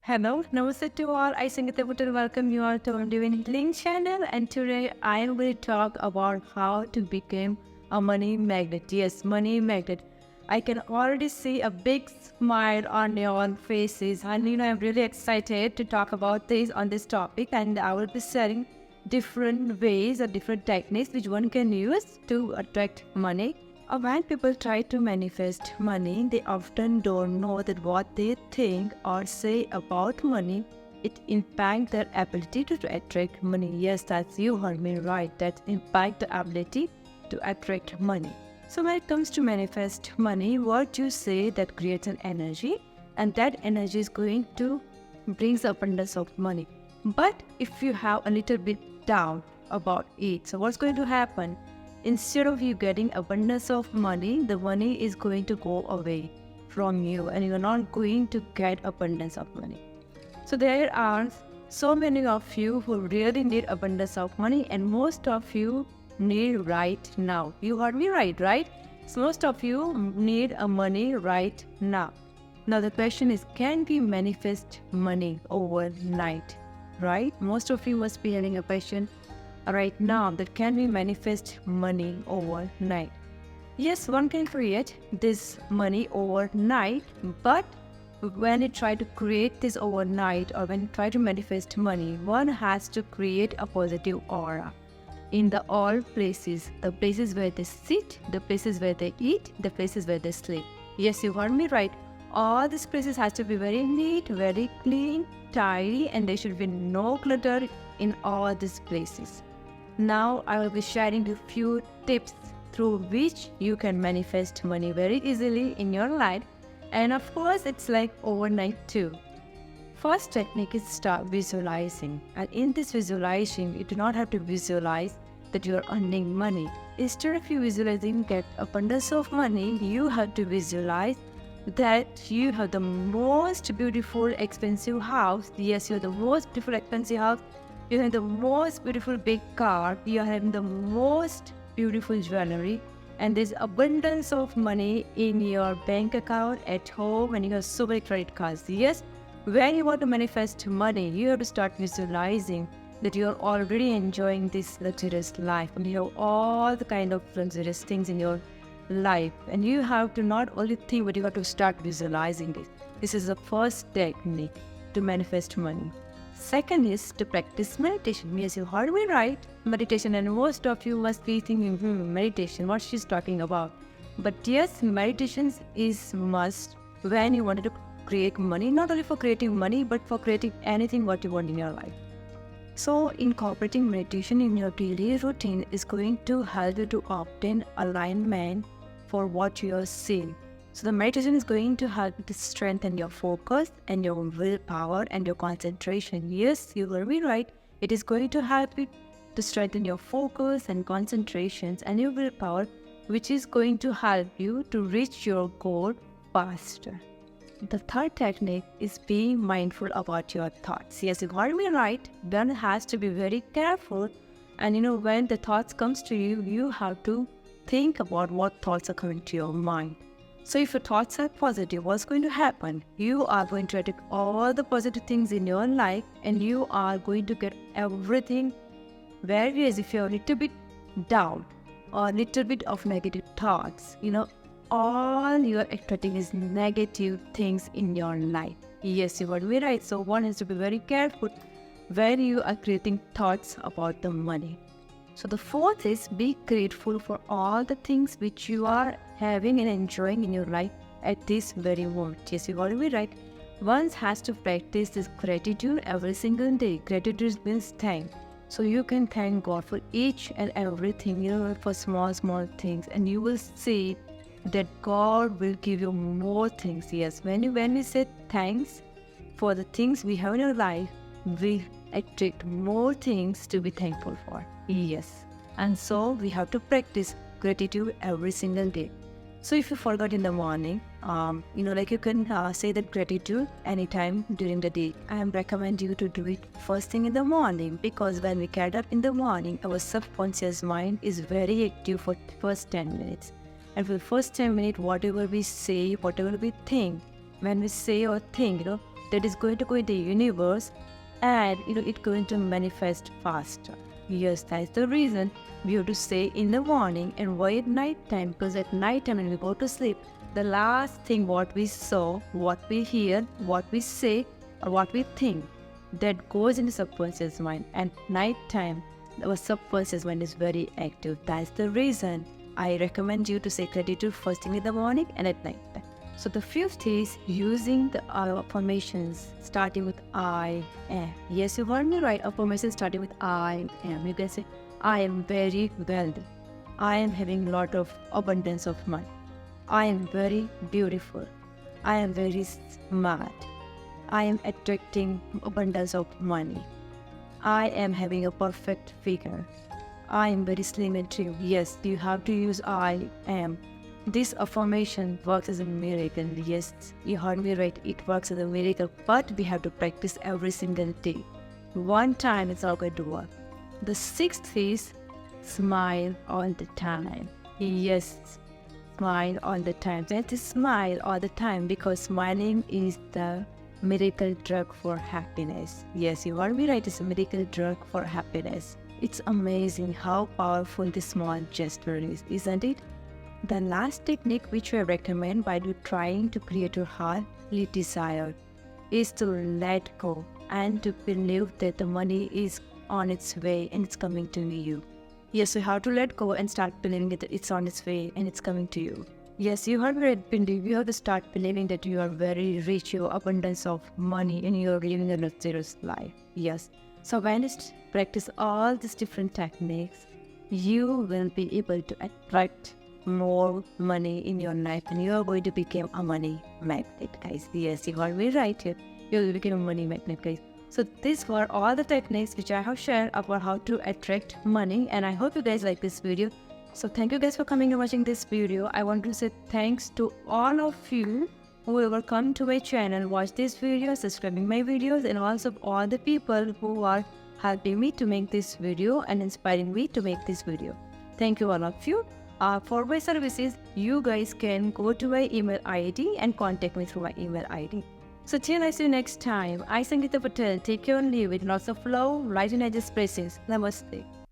Hello, namaste to all. I Sangit Patel welcome you all to our Divine Healing channel, and today I am going to talk about how to become a money magnet. Yes, money magnet. I can already see a big smile on your faces, and I'm really excited to talk about this on this topic, and I will be sharing different ways or different techniques which one can use to attract money. When people try to manifest money, they often don't know that what they think or say about money, it impacts their ability to attract money. Yes, that's you heard me right. That impact the ability to attract money. So when it comes to manifest money, what you say that creates an energy, and that energy is going to brings abundance of money. But if you have a little bit doubt about it, so what's going to happen? Instead of you getting abundance of money, the money is going to go away from you and you're not going to get abundance of money. So there are so many of you who really need abundance of money, and most of you need right now. You heard me right? So most of you need a money right now. Now the question is, can we manifest money overnight? Right? Most of you must be having a question right now that can we manifest money overnight. Yes, one can create this money overnight, but when you try to create this overnight or when you try to manifest money, one has to create a positive aura in the all places, the places where they sit, the places where they eat, the places where they sleep. Yes, you heard me right. All these places has to be very neat, very clean, tidy, and there should be no clutter in all these places. Now I will be sharing a few tips through which you can manifest money very easily in your life, and of course it's like overnight too. First technique is start visualizing, and in this visualizing you do not have to visualize that you are earning money. Instead of you visualizing get abundance of money, you have to visualize that you have the most beautiful expensive house. Yes, you have the most beautiful expensive house. You have the most beautiful big car, you are having the most beautiful jewelry, and there's abundance of money in your bank account, at home, and you have so many credit cards. Yes, when you want to manifest money, you have to start visualizing that you are already enjoying this luxurious life, and you have all the kind of luxurious things in your life, and you have to not only think, but you have to start visualizing this. This is the first technique to manifest money. Second is to practice meditation. Yes, you heard me right. Meditation, and most of you must be thinking, meditation, what she's talking about. But yes, meditation is must when you wanted to create money, not only for creating money, but for creating anything what you want in your life. So incorporating meditation in your daily routine is going to help you to obtain alignment for what you are seeing. So the meditation is going to help you to strengthen your focus and your willpower and your concentration. Yes, you heard me right. It is going to help you to strengthen your focus and concentrations and your willpower, which is going to help you to reach your goal faster. The third technique is being mindful about your thoughts. Yes, you heard me right. One has to be very careful, and when the thoughts comes to you, you have to think about what thoughts are coming to your mind. So if your thoughts are positive, what's going to happen? You are going to attract all the positive things in your life, and you are going to get everything. Whereas if you're a little bit down or a little bit of negative thoughts, all you are attracting is negative things in your life. Yes, you heard me right. So one has to be very careful when you are creating thoughts about the money. So the fourth is be grateful for all the things which you are having and enjoying in your life at this very moment. Yes, you heard me right. One has to practice this gratitude every single day. Gratitude means thank. So you can thank God for each and everything, for small things, and you will see that God will give you more things. Yes, when we say thanks for the things we have in our life, we attract more things to be thankful for. Yes, and so we have to practice gratitude every single day. So if you forgot in the morning, you can say that gratitude anytime during the day. I recommend you to do it first thing in the morning, because when we get up in the morning, our subconscious mind is very active for the first 10 minutes. And for the first 10 minutes, whatever we say, whatever we think, when we say or think, that is going to go in the universe, and it's going to manifest faster. Yes, that's the reason we have to say in the morning and why at night time, because at night time when we go to sleep, the last thing what we saw, what we hear, what we say, or what we think, that goes in the subconscious mind. And night time, our subconscious mind is very active. That's the reason I recommend you to say gratitude first thing in the morning and at night time. So the fifth is using the affirmations starting with I am. Yes, you heard me right. Affirmations starting with I am. You can say, I am very wealthy. I am having a lot of abundance of money. I am very beautiful. I am very smart. I am attracting abundance of money. I am having a perfect figure. I am very slim and trim. Yes, you have to use I am. This affirmation works as a miracle. Yes, you heard me right. It works as a miracle, but we have to practice every single day. One time it's not going to work. The sixth is smile all the time. Yes, smile all the time. That is smile all the time because smiling is the miracle drug for happiness. Yes, you heard me right. It's a miracle drug for happiness. It's amazing how powerful this small gesture is, isn't it? The last technique which I recommend while you're trying to create your heartly desire is to let go and to believe that the money is on its way and it's coming to you. Yes, you have to let go and start believing that it's on its way and it's coming to you. Yes, you have to believe. You have to start believing that you are very rich, you have abundance of money, and you are living a luxurious life. Yes. So when you practice all these different techniques, you will be able to attract more money in your life and you are going to become a money magnet, guys. Yes, you heard me right here. You will become a money magnet, guys. So these were all the techniques which I have shared about how to attract money, and I hope you guys like this video. So thank you guys for coming and watching this video. I want to say thanks to all of you who ever come to my channel, watch this video, subscribing my videos, and also all the people who are helping me to make this video and inspiring me to make this video. Thank you all of you. For my services, you guys can go to my email ID and contact me through my email ID. So till I see you next time, I Sangit Patel, take care and live with lots of love, light and edges presence. Namaste.